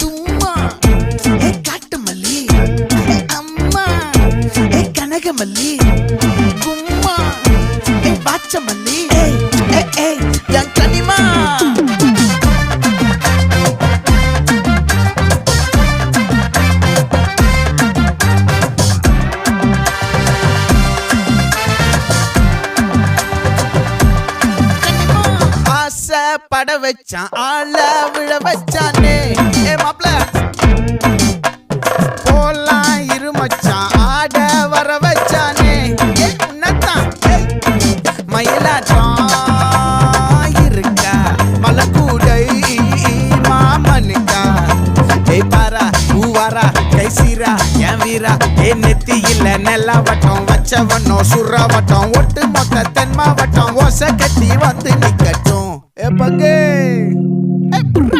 தும்மா ஏ காட்டு மல்லி அம்மா ஏ கனகமல்லி கும்மா ஏ பாச்ச மல்லி என் கனிமா பட வச்சான் ஆள விழ வச்சானே ஏ மாப்ள போலாம் இருமச்சான் ஆட வர வச்சானே ஏ உன்னத்தான் மயிலாட்டம் இருக்கா மலக்கூடை மாமனுக்கா ஏய் பாரா பூவாரா கைசீரா என் வீரா ஏ நெத்தி இல்ல நெல்லா வட்டம் வச்சவனோ சுறா வட்டம் ஒட்டு மொத்த தென் மாவட்டம் ஓசை கட்டி வந்து நிக்கட்டும். É pra quem?